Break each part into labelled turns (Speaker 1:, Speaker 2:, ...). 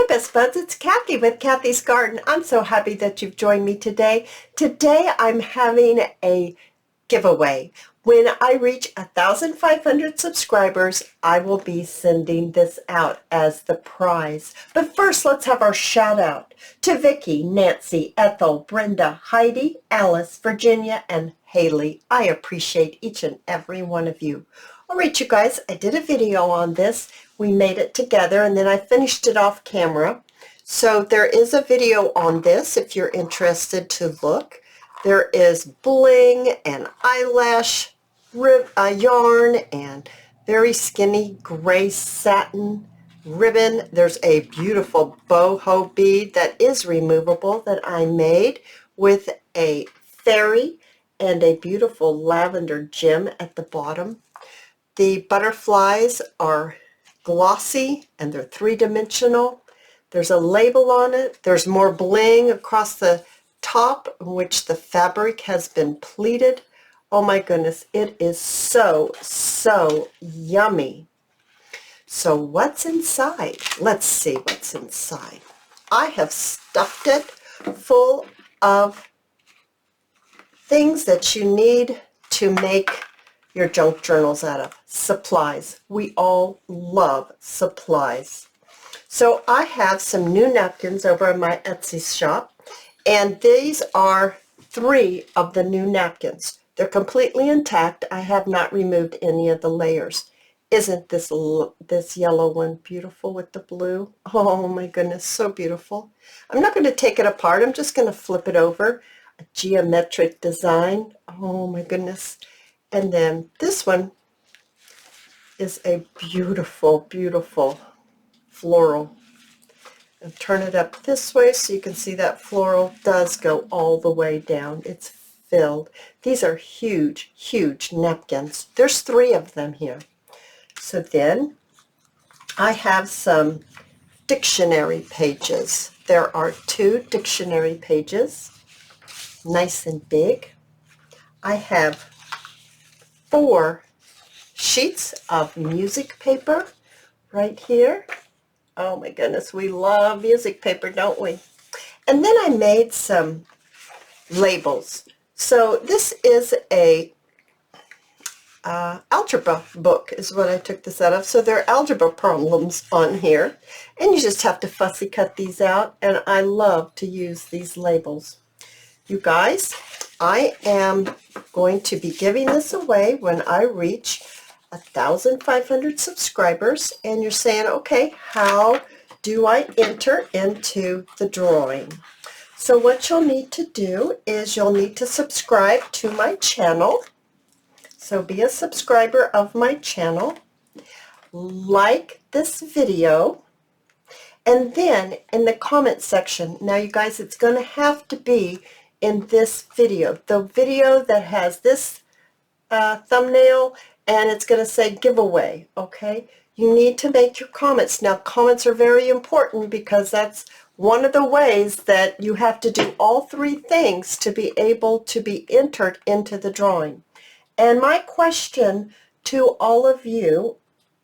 Speaker 1: Hi Best Buds, it's Cathy with Cathy's Garden. I'm so happy that you've joined me today. Today I'm having a giveaway. When I reach 1,500 subscribers, I will be sending this out as the prize. But first, let's have our shout out to Vicki, Nancy, Ethel, Brenda, Heidi, Alice, Virginia, and Haley. I appreciate each and every one of you. All right, you guys, I did a video on this. We made it together, and then I finished it off camera. So there is a video on this if you're interested to look. There is bling and eyelash yarn and very skinny gray satin ribbon. There's a beautiful boho bead that is removable that I made with a fairy and a beautiful lavender gem at the bottom. The butterflies are glossy and they're three-dimensional. There's a label on it. There's more bling across the top in which the fabric has been pleated. Oh my goodness, it is so yummy. So what's inside? Let's see what's inside. I have stuffed it full of things that you need to make your junk journals out of. Supplies. We all love supplies. So I have some new napkins over in my Etsy shop, and these are 3 of the new napkins. They're completely intact. I have not removed any of the layers. Isn't this yellow one beautiful with the blue? Oh my goodness, so beautiful. I'm not going to take it apart. I'm just going to flip it over. A geometric design. Oh my goodness. And then this one is a beautiful, beautiful floral. And turn it up this way so you can see that floral does go all the way down. It's filled. These are huge, huge napkins. There's 3 of them here. So then I have some dictionary pages. There are 2 dictionary pages, nice and big. I have 4 sheets of music paper right here. Oh my goodness, we love music paper, don't we? And then I made some labels. So this is a algebra book is what I took this out of. So there are algebra problems on here, and you just have to fussy cut these out, and I love to use these labels. You guys, I am going to be giving this away when I reach 1,500 subscribers, and you're saying, okay, how do I enter into the drawing? So what you'll need to do is you'll need to subscribe to my channel. So be a subscriber of my channel, like this video, and then in the comment section, now you guys, it's going to have to be in this video, the video that has this thumbnail, and it's going to say giveaway, okay? You need to make your comments. Now, comments are very important because that's one of the ways that you have to do all 3 things to be able to be entered into the drawing. And my question to all of you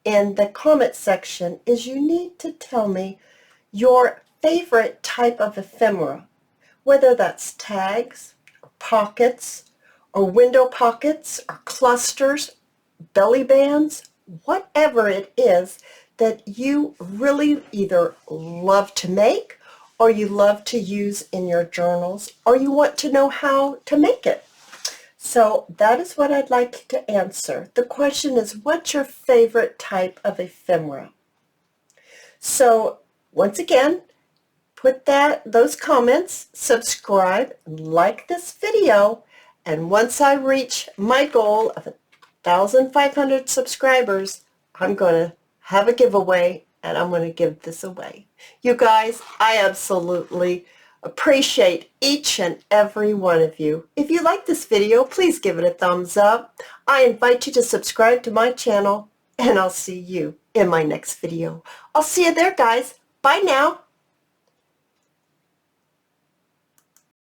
Speaker 1: in the comment section is you need to tell me your favorite type of ephemera, whether that's tags, or pockets, or window pockets, or clusters, belly bands, whatever it is that you really either love to make or you love to use in your journals or you want to know how to make it. So that is what I'd like to answer. The question is, what's your favorite type of ephemera? So once again, put those comments, subscribe, like this video, and once I reach my goal of 1,500 subscribers, I'm going to have a giveaway, and I'm going to give this away. You guys, I absolutely appreciate each and every one of you. If you like this video, please give it a thumbs up. I invite you to subscribe to my channel, and I'll see you in my next video. I'll see you there, guys. Bye now.